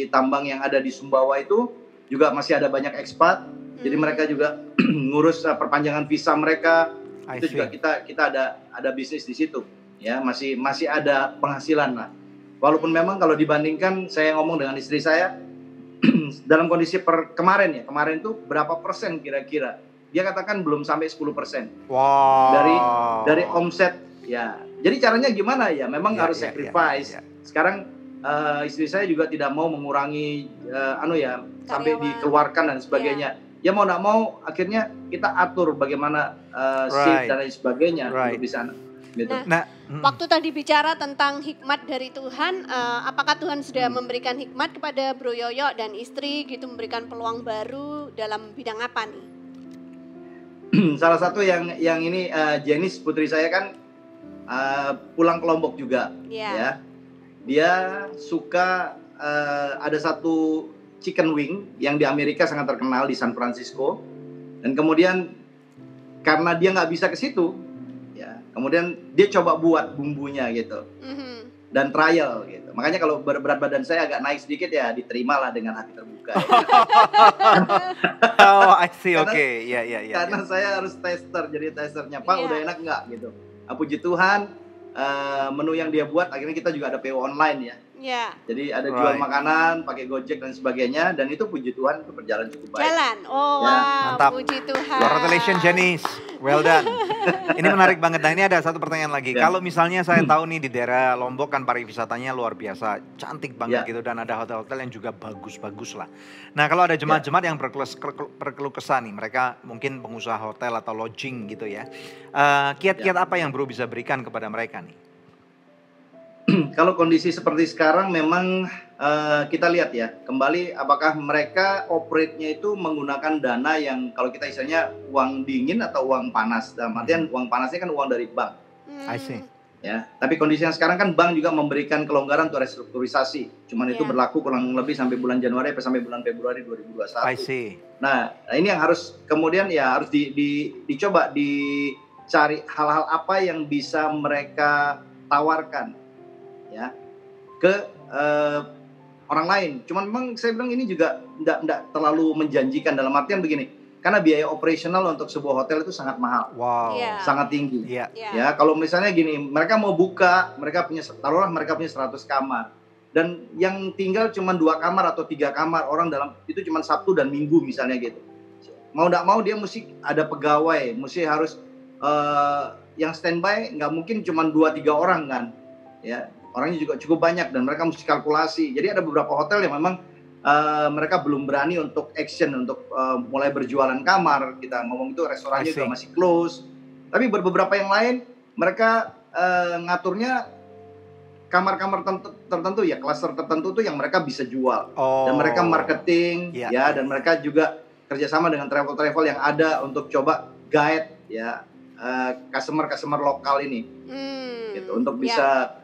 tambang yang ada di Sumbawa itu juga masih ada banyak ekspat. Jadi mereka juga ngurus perpanjangan visa mereka. Itu juga kita ada bisnis di situ. Ya, masih ada penghasilan lah. Walaupun memang kalau dibandingkan, saya ngomong dengan istri saya dalam kondisi kemarin itu berapa persen kira-kira? Dia katakan belum sampai 10%. Wow. Dari omset ya. Jadi caranya gimana ya? Memang harus sacrifice. Sekarang istri saya juga tidak mau mengurangi sampai dikeluarkan dan sebagainya. Ya mau tidak mau akhirnya kita atur bagaimana shift dan lain sebagainya untuk di sana. Gitu. Nah, waktu tadi bicara tentang hikmat dari Tuhan, apakah Tuhan sudah memberikan hikmat kepada Bro Yoyo dan istri gitu, memberikan peluang baru dalam bidang apa nih? Salah satu yang ini Jenis putri saya kan pulang ke Lombok juga, ya. Dia suka ada satu chicken wing yang di Amerika sangat terkenal di San Francisco, dan kemudian karena dia nggak bisa ke situ. Kemudian dia coba buat bumbunya gitu, dan trial gitu. Makanya kalau berat badan saya agak naik sedikit ya diterimalah dengan hati terbuka. Oh, I see, oke, ya. Karena saya harus tester, jadi testernya Pak udah enak nggak gitu. Puji Tuhan, menu yang dia buat akhirnya kita juga ada PO online ya. Jadi ada jual makanan, pakai Gojek dan sebagainya, dan itu puji Tuhan itu berjalan cukup baik. Wow, mantap. Puji Tuhan. Congratulations Janice, well done. Ini menarik banget. Nah, ini ada satu pertanyaan lagi. Kalau misalnya saya tahu nih di daerah Lombok kan pariwisatanya luar biasa, cantik banget gitu, dan ada hotel-hotel yang juga bagus-bagus lah. Nah, kalau ada jemaat-jemaat yang berkeluh kesah nih, mereka mungkin pengusaha hotel atau lodging gitu ya. Kiat-kiat apa yang Bro bisa berikan kepada mereka nih? Kalau kondisi seperti sekarang memang kita lihat ya, kembali apakah mereka operate-nya itu menggunakan dana yang kalau kita istilahnya uang dingin atau uang panas. Dalam artian uang panasnya kan uang dari bank. I see. Ya, tapi kondisi yang sekarang kan bank juga memberikan kelonggaran untuk restrukturisasi. Cuman itu berlaku kurang lebih sampai bulan Januari sampai bulan Februari 2021. I see. Nah, ini yang harus kemudian ya harus dicoba dicari hal-hal apa yang bisa mereka tawarkan ya ke orang lain. Cuman memang saya bilang ini juga enggak terlalu menjanjikan, dalam artian begini, karena biaya operasional untuk sebuah hotel itu sangat mahal. Wow. Sangat tinggi. Yeah. Ya, kalau misalnya gini, mereka mau buka, mereka punya 100 kamar. Dan yang tinggal cuma 2 kamar atau 3 kamar, orang dalam itu cuma Sabtu dan Minggu misalnya gitu. Mau enggak mau dia mesti ada pegawai, mesti harus yang standby, nggak mungkin cuma 2-3 orang kan. Ya. Orangnya juga cukup banyak dan mereka mesti kalkulasi. Jadi ada beberapa hotel yang memang mereka belum berani untuk action, untuk mulai berjualan kamar. Kita ngomong itu restorannya juga masih close. Tapi beberapa yang lain mereka ngaturnya kamar-kamar tertentu ya, klaster tertentu tuh yang mereka bisa jual. Dan mereka marketing dan mereka juga kerjasama dengan travel-travel yang ada untuk coba guide ya customer lokal ini. Gitu, untuk bisa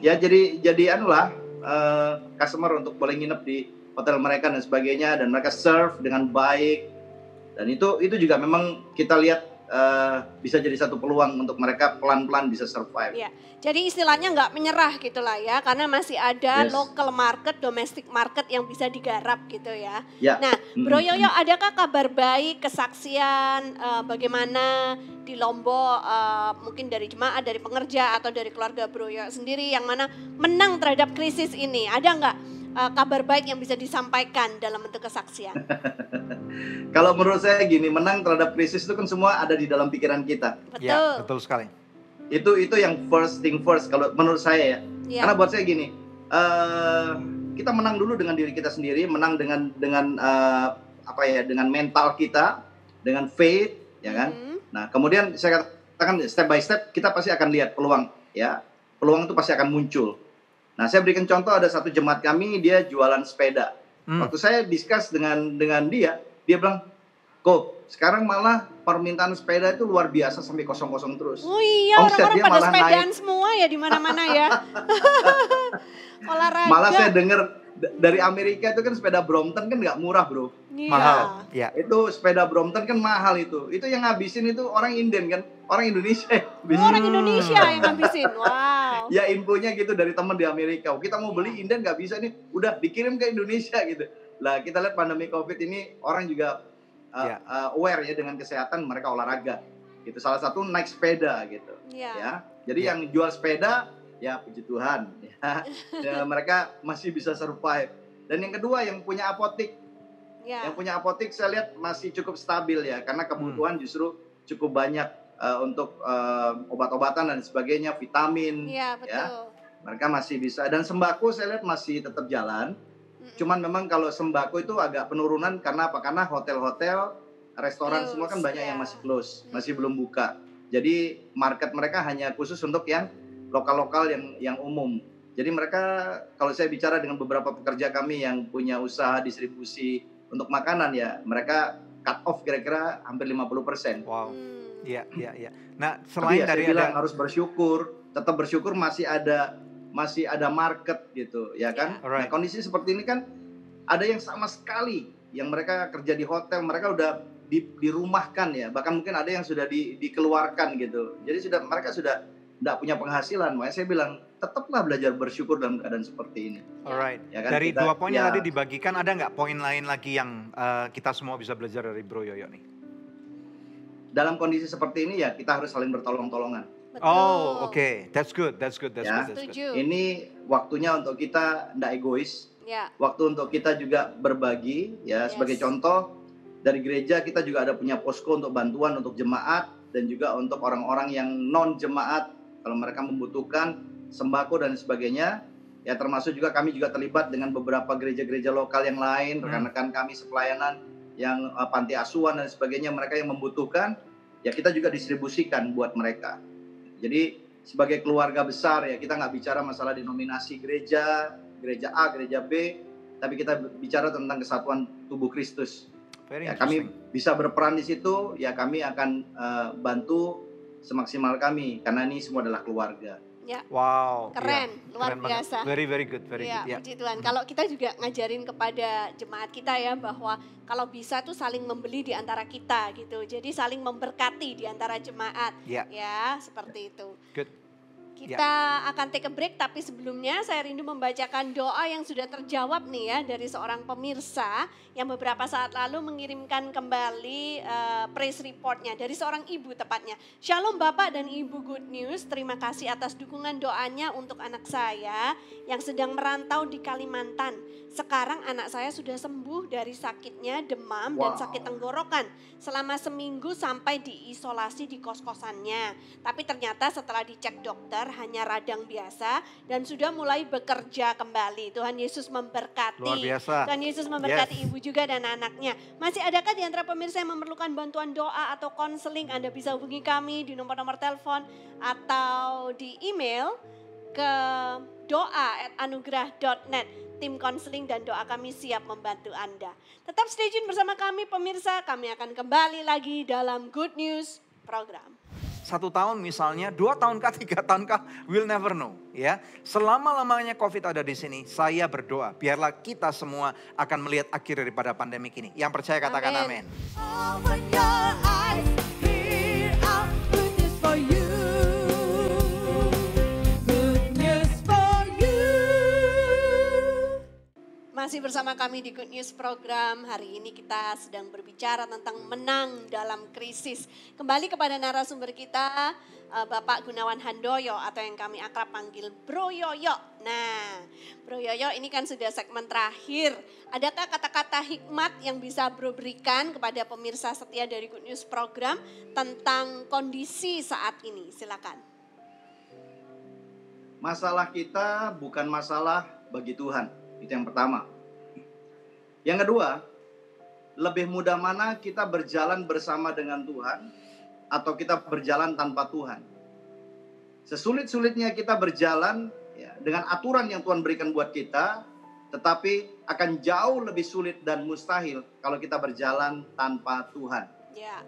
ya jadi customer untuk boleh nginep di hotel mereka dan sebagainya, dan mereka serve dengan baik, dan itu juga memang kita lihat bisa jadi satu peluang untuk mereka pelan-pelan bisa survive. Ya, jadi istilahnya nggak menyerah gitulah ya, karena masih ada local market, domestic market yang bisa digarap gitu ya. Nah, Bro Yoyo, adakah kabar baik, kesaksian bagaimana di Lombok, mungkin dari jemaat, dari pengerja atau dari keluarga Bro Yoyo sendiri yang mana menang terhadap krisis ini? Ada nggak kabar baik yang bisa disampaikan dalam bentuk kesaksian? Kalau menurut saya gini, menang terhadap krisis itu kan semua ada di dalam pikiran kita. Betul. Ya, betul sekali. Itu yang first thing first kalau menurut saya ya. Karena buat saya gini, kita menang dulu dengan diri kita sendiri, menang dengan dengan mental kita, dengan faith, ya kan. Nah, kemudian saya katakan step by step kita pasti akan lihat peluang, ya. Peluang itu pasti akan muncul. Nah, saya berikan contoh, ada satu jemaat kami, dia jualan sepeda. Waktu saya discuss dengan dia bilang, "Kok, sekarang malah permintaan sepeda itu luar biasa sampai kosong-kosong terus." Oh iya, Omset orang-orang dia pada malah sepedaan naik. semua ya di mana-mana ya. Olahraga. Malah saya dengar dari Amerika itu kan sepeda Brompton kan nggak murah, bro. Iya. Mahal. Ya. Itu sepeda Brompton kan mahal itu. Itu yang ngabisin itu orang Inden kan, orang Indonesia. Orang Indonesia yang ngabisin. Wow. Ya infonya gitu dari teman di Amerika. Kita mau beli Inden nggak bisa nih, udah dikirim ke Indonesia gitu. Lah kita lihat pandemi COVID ini orang juga aware ya dengan kesehatan, mereka olahraga. Gitu. Salah satu naik sepeda gitu. Iya. Ya. Jadi yang jual sepeda ya puji Tuhan ya. Mereka masih bisa survive. Dan yang kedua yang punya apotik. Ya. Yang punya apotik saya lihat masih cukup stabil ya, karena kebutuhan justru cukup banyak untuk obat-obatan dan sebagainya, vitamin. Iya, betul. Ya. Mereka masih bisa, dan sembako saya lihat masih tetap jalan. Cuman memang kalau sembako itu agak penurunan karena apa? Karena hotel-hotel, restoran Close, semua kan banyak ya. yang masih close, masih belum buka. Jadi market mereka hanya khusus untuk yang lokal-lokal yang umum. Jadi mereka, kalau saya bicara dengan beberapa pekerja kami yang punya usaha distribusi untuk makanan ya, mereka cut off kira-kira hampir 50%. Wow. Iya, iya, iya. Nah, Tapi selain ya, dari saya bilang ada harus bersyukur, tetap bersyukur masih ada market gitu, ya kan? Alright. Nah, kondisi seperti ini kan ada yang sama sekali yang mereka kerja di hotel, mereka udah dirumahkan ya, bahkan mungkin ada yang sudah dikeluarkan gitu. Jadi mereka sudah tidak punya penghasilan. Makanya saya bilang tetaplah belajar bersyukur dalam keadaan seperti ini. alright. Ya kan, Dari kita- dua poin yang ya. tadi dibagikan, ada nggak poin lain lagi yang kita semua bisa belajar dari Bro Yoyo nih? Dalam kondisi seperti ini ya kita harus saling bertolong-tolongan. Betul. Oh, oke. That's good. That's good. That's Ya. good. That's good. Setuju. Ini waktunya untuk kita tidak egois. Ya. Waktu untuk kita juga berbagi ya. Yes. Sebagai contoh, dari gereja kita juga ada punya posko untuk bantuan untuk jemaat dan juga untuk orang-orang yang non jemaat kalau mereka membutuhkan sembako dan sebagainya. Ya, termasuk juga kami juga terlibat dengan beberapa gereja-gereja lokal yang lain, rekan-rekan kami sepelayanan yang panti asuhan dan sebagainya, mereka yang membutuhkan ya kita juga distribusikan buat mereka. Jadi sebagai keluarga besar ya, kita nggak bicara masalah denominasi gereja A, gereja B, tapi kita bicara tentang kesatuan tubuh Kristus. Very Ya, interesting. kami bisa berperan di situ, ya kami akan bantu semaksimal kami karena ini semua adalah keluarga. Wow. Keren, iya. luar Keren banget. biasa. Very, very good. Very Ya, good. Ya. puji Tuhan. Kalau kita juga ngajarin kepada jemaat kita ya bahwa kalau bisa tuh saling membeli di antara kita gitu. Jadi saling memberkati di antara jemaat. Ya. Ya, seperti itu. Good. Kita akan take a break, tapi sebelumnya saya rindu membacakan doa yang sudah terjawab nih ya dari seorang pemirsa yang beberapa saat lalu mengirimkan kembali praise reportnya dari seorang ibu tepatnya. Shalom Bapak dan Ibu Good News, terima kasih atas dukungan doanya untuk anak saya yang sedang merantau di Kalimantan. Sekarang anak saya sudah sembuh dari sakitnya demam dan sakit tenggorokan selama seminggu sampai diisolasi di kos-kosannya. Tapi ternyata setelah dicek dokter hanya radang biasa dan sudah mulai bekerja kembali. Tuhan Yesus memberkati. Luar biasa. Tuhan Yesus memberkati Yes. ibu juga dan anaknya. Masih adakah di antara pemirsa yang memerlukan bantuan doa atau konseling? Anda bisa hubungi kami di nomor-nomor telepon atau di email ke doa@anugerah.net. Tim konseling dan doa kami siap membantu Anda. Tetap stay tune bersama kami pemirsa, kami akan kembali lagi dalam Good News program. 1 tahun misalnya, 2 tahun kah, 3 tahun kah, we'll never know. Ya, selama-lamanya COVID ada di sini, saya berdoa biarlah kita semua akan melihat akhir daripada pandemi ini. Yang percaya katakan Amin. amin. Open your eyes, hear our good news for you. Good news for you. Masih bersama kami di Good News program. Hari ini kita sedang berbicara tentang menang dalam krisis. Kembali kepada narasumber kita, Bapak Gunawan Handoyo atau yang kami akrab panggil Bro Yoyo. Nah, Bro Yoyo ini kan sudah segmen terakhir. Adakah kata-kata hikmat yang bisa Bro berikan kepada pemirsa setia dari Good News program tentang kondisi saat ini? Silakan. Masalah kita bukan masalah bagi Tuhan. Itu yang pertama. Yang kedua, lebih mudah mana kita berjalan bersama dengan Tuhan atau kita berjalan tanpa Tuhan. Sesulit-sulitnya kita berjalan ya, dengan aturan yang Tuhan berikan buat kita, tetapi akan jauh lebih sulit dan mustahil kalau kita berjalan tanpa Tuhan. Ya.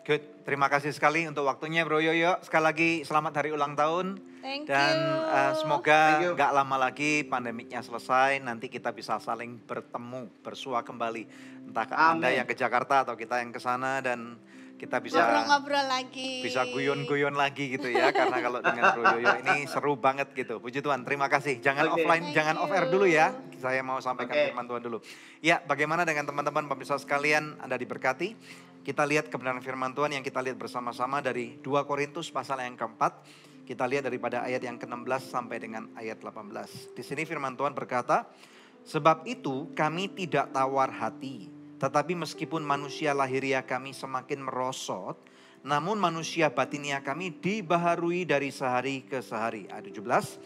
Good, terima kasih sekali untuk waktunya Bro Yoyo. Sekali lagi selamat hari ulang tahun. Thank Dan you. semoga Thank you. gak lama lagi pandemiknya selesai. Nanti kita bisa saling bertemu, bersua kembali. Entah Anda Amin. yang ke Jakarta atau kita yang ke sana. Dan kita bisa Ngobrol-ngobrol lagi. bisa guyon-guyon lagi gitu ya. Karena kalau dengan Bro Yoyo ini seru banget gitu. Puji Tuhan, terima kasih. Jangan Oke. offline, Thank jangan you. off air dulu ya. Saya mau sampaikan Oke. firman Tuhan dulu. Ya, bagaimana dengan teman-teman pemirsa sekalian, Anda diberkati. Kita lihat kebenaran firman Tuhan yang kita lihat bersama-sama dari 2 Korintus pasal yang keempat. Kita lihat daripada ayat yang ke-16 sampai dengan ayat 18. Di sini firman Tuhan berkata, sebab itu kami tidak tawar hati. Tetapi meskipun manusia lahiriah kami semakin merosot, namun manusia batinia kami dibaharui dari sehari ke sehari. Ayat 17.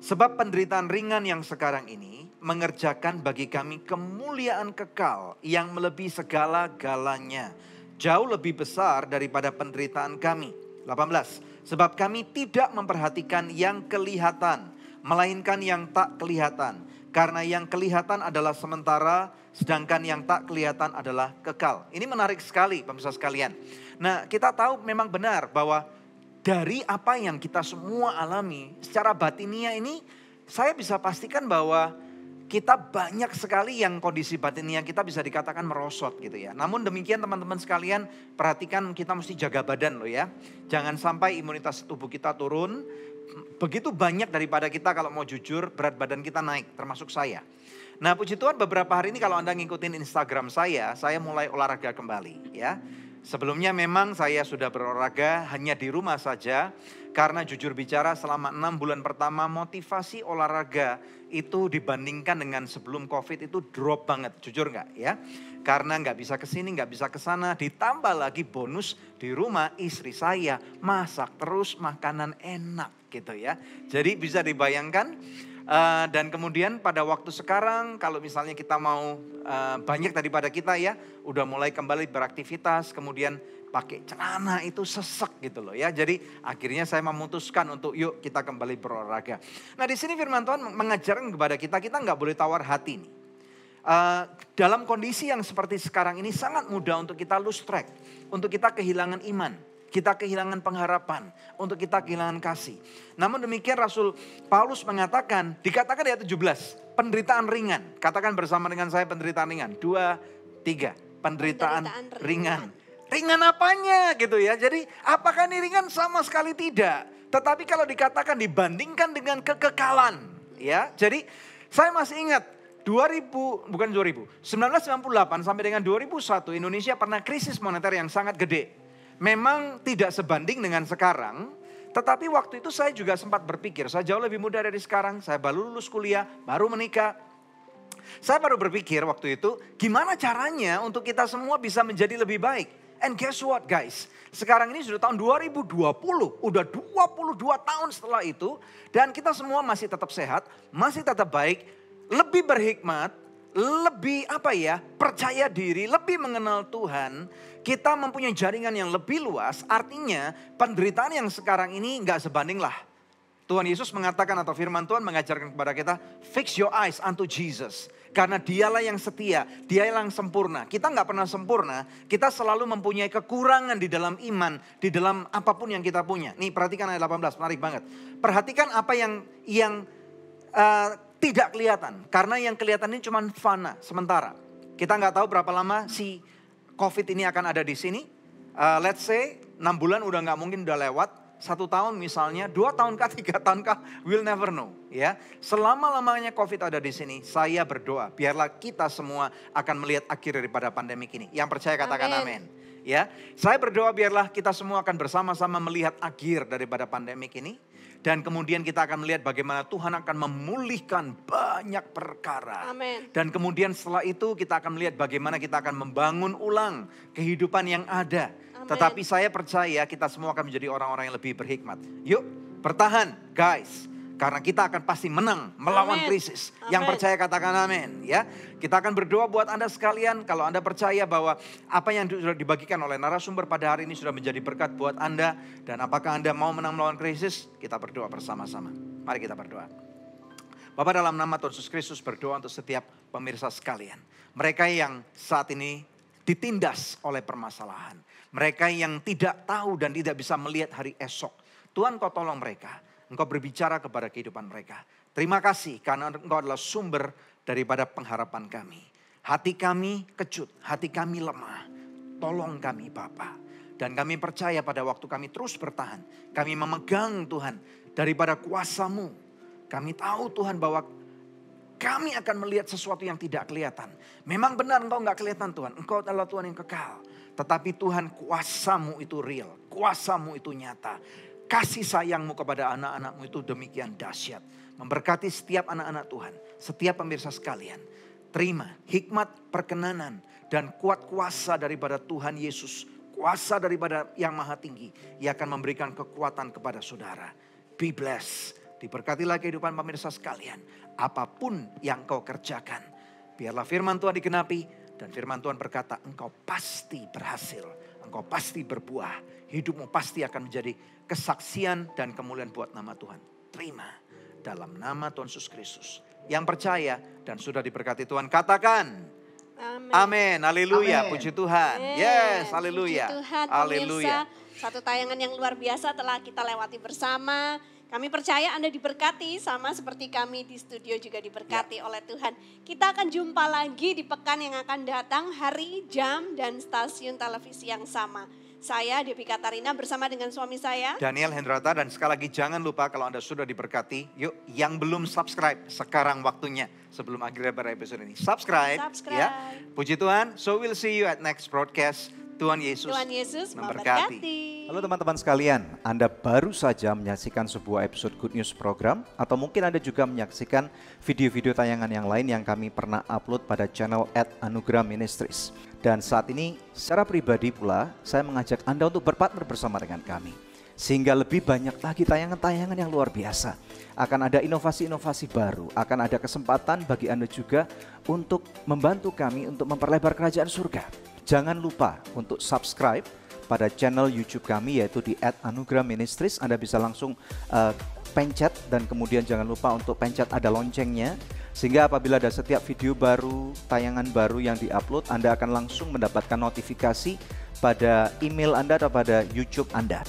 Sebab penderitaan ringan yang sekarang ini mengerjakan bagi kami kemuliaan kekal yang melebihi segala-galanya. Jauh lebih besar daripada penderitaan kami. 18. Sebab kami tidak memperhatikan yang kelihatan, melainkan yang tak kelihatan. Karena yang kelihatan adalah sementara, sedangkan yang tak kelihatan adalah kekal. Ini menarik sekali pemirsa sekalian. Nah, kita tahu memang benar bahwa dari apa yang kita semua alami secara batinia ini, saya bisa pastikan bahwa kita banyak sekali yang kondisi batinia kita bisa dikatakan merosot gitu ya. Namun demikian teman-teman sekalian, perhatikan kita mesti jaga badan loh ya. Jangan sampai imunitas tubuh kita turun. Begitu banyak daripada kita kalau mau jujur berat badan kita naik, termasuk saya. Nah puji Tuhan beberapa hari ini kalau Anda ngikutin Instagram saya mulai olahraga kembali ya. Sebelumnya memang saya sudah berolahraga hanya di rumah saja. Karena jujur bicara selama 6 bulan pertama motivasi olahraga itu dibandingkan dengan sebelum COVID itu drop banget. Jujur nggak ya? Karena nggak bisa kesini, nggak bisa kesana. Ditambah lagi bonus di rumah istri saya masak terus makanan enak gitu ya. Jadi bisa dibayangkan. Dan kemudian pada waktu sekarang kalau misalnya kita mau banyak daripada kita ya udah mulai kembali beraktivitas kemudian pakai celana itu sesek gitu loh ya. Jadi akhirnya saya memutuskan untuk yuk kita kembali berolahraga. Nah di sini firman Tuhan mengajarkan kepada kita nggak boleh tawar hati nih. Dalam kondisi yang seperti sekarang ini sangat mudah untuk kita lose track, untuk kita kehilangan iman. Kita kehilangan pengharapan, untuk kita kehilangan kasih. Namun demikian Rasul Paulus mengatakan, dikatakan di ayat 17, penderitaan ringan. Katakan bersama dengan saya penderitaan ringan. 2, 3, penderitaan ringan. Ringan apanya gitu ya. Jadi apakah ini ringan? Sama sekali tidak. Tetapi kalau dikatakan dibandingkan dengan kekekalan. Ya, jadi saya masih ingat 1998 sampai dengan 2001 Indonesia pernah krisis moneter yang sangat gede. Memang tidak sebanding dengan sekarang, tetapi waktu itu saya juga sempat berpikir, saya jauh lebih muda dari sekarang, saya baru lulus kuliah, baru menikah. Saya baru berpikir waktu itu, gimana caranya untuk kita semua bisa menjadi lebih baik. And guess what guys, sekarang ini sudah tahun 2020, udah 22 tahun setelah itu, dan kita semua masih tetap sehat, masih tetap baik, lebih berhikmat, lebih percaya diri, lebih mengenal Tuhan. Kita mempunyai jaringan yang lebih luas, artinya penderitaan yang sekarang ini gak sebanding lah. Tuhan Yesus mengatakan atau firman Tuhan mengajarkan kepada kita, fix your eyes unto Jesus. Karena dialah yang setia, dialah yang sempurna. Kita gak pernah sempurna, kita selalu mempunyai kekurangan di dalam iman, di dalam apapun yang kita punya. Nih perhatikan ayat 18, menarik banget. Perhatikan apa yang tidak kelihatan. Karena yang kelihatan ini cuma fana, sementara. Kita gak tahu berapa lama si COVID ini akan ada di sini. Let's say 6 bulan udah gak mungkin udah lewat. 1 tahun misalnya, 2 tahun kah, 3 tahun kah, we'll never know. Ya, selama-lamanya COVID ada di sini, saya berdoa biarlah kita semua akan melihat akhir daripada pandemik ini. Yang percaya katakan amin. Ya, saya berdoa biarlah kita semua akan bersama-sama melihat akhir daripada pandemik ini. Dan kemudian kita akan melihat bagaimana Tuhan akan memulihkan banyak perkara. Amin. Dan kemudian setelah itu kita akan melihat bagaimana kita akan membangun ulang kehidupan yang ada. Amin. Tetapi saya percaya kita semua akan menjadi orang-orang yang lebih berhikmat. Yuk bertahan guys. Karena kita akan pasti menang melawan Amin. krisis. Yang percaya katakan amin ya. Kita akan berdoa buat Anda sekalian. Kalau Anda percaya bahwa apa yang sudah dibagikan oleh narasumber pada hari ini sudah menjadi berkat buat Anda. Dan apakah Anda mau menang melawan krisis? Kita berdoa bersama-sama. Mari kita berdoa. Bapa, dalam nama Tuhan Yesus Kristus berdoa untuk setiap pemirsa sekalian. Mereka yang saat ini ditindas oleh permasalahan. Mereka yang tidak tahu dan tidak bisa melihat hari esok. Tuhan, Kau tolong mereka. Engkau berbicara kepada kehidupan mereka. Terima kasih karena Engkau adalah sumber daripada pengharapan kami. Hati kami kecut, hati kami lemah. Tolong kami Bapa. Dan kami percaya pada waktu kami terus bertahan. Kami memegang Tuhan daripada kuasa-Mu. Kami tahu Tuhan bahwa kami akan melihat sesuatu yang tidak kelihatan. Memang benar Engkau enggak kelihatan Tuhan. Engkau adalah Tuhan yang kekal. Tetapi Tuhan, kuasa-Mu itu real. Kuasa-Mu itu nyata. Kasih sayang-Mu kepada anak-anak-Mu itu demikian dahsyat. Memberkati setiap anak-anak Tuhan. Setiap pemirsa sekalian. Terima hikmat, perkenanan, dan kuat kuasa daripada Tuhan Yesus. Kuasa daripada yang maha tinggi. Ia akan memberikan kekuatan kepada saudara. Be blessed. Diberkatilah kehidupan pemirsa sekalian. Apapun yang kau kerjakan. Biarlah firman Tuhan digenapi. Dan firman Tuhan berkata, engkau pasti berhasil. Engkau pasti berbuah. Hidupmu pasti akan menjadi kesaksian dan kemuliaan buat nama Tuhan. Terima dalam nama Tuhan Yesus Kristus. Yang percaya dan sudah diberkati Tuhan, katakan amin. Haleluya, puji Tuhan. Yes, haleluya. Puji Tuhan, Haleluya. pemirsa. Satu tayangan yang luar biasa telah kita lewati bersama. Kami percaya Anda diberkati sama seperti kami di studio juga diberkati oleh Tuhan. Kita akan jumpa lagi di pekan yang akan datang, hari, jam, dan stasiun televisi yang sama. Saya Devi Katarina bersama dengan suami saya Daniel Hendrata, dan sekali lagi jangan lupa kalau Anda sudah diberkati, yuk yang belum subscribe sekarang waktunya sebelum akhirnya pada episode ini. Subscribe. Ya. Puji Tuhan. So we'll see you at next broadcast. Tuhan Yesus memberkati. Halo teman-teman sekalian, Anda baru saja menyaksikan sebuah episode Good News program, atau mungkin Anda juga menyaksikan video-video tayangan yang lain yang kami pernah upload pada channel @Anugerah Ministries. Dan saat ini secara pribadi pula saya mengajak Anda untuk berpartner bersama dengan kami. Sehingga lebih banyak lagi tayangan-tayangan yang luar biasa. Akan ada inovasi-inovasi baru, akan ada kesempatan bagi Anda juga untuk membantu kami untuk memperlebar kerajaan surga. Jangan lupa untuk subscribe pada channel YouTube kami yaitu di @Anugerah Ministries. Anda bisa langsung pencet dan kemudian jangan lupa untuk pencet ada loncengnya. Sehingga apabila ada setiap video baru, tayangan baru yang diupload, Anda akan langsung mendapatkan notifikasi pada email Anda atau pada YouTube Anda.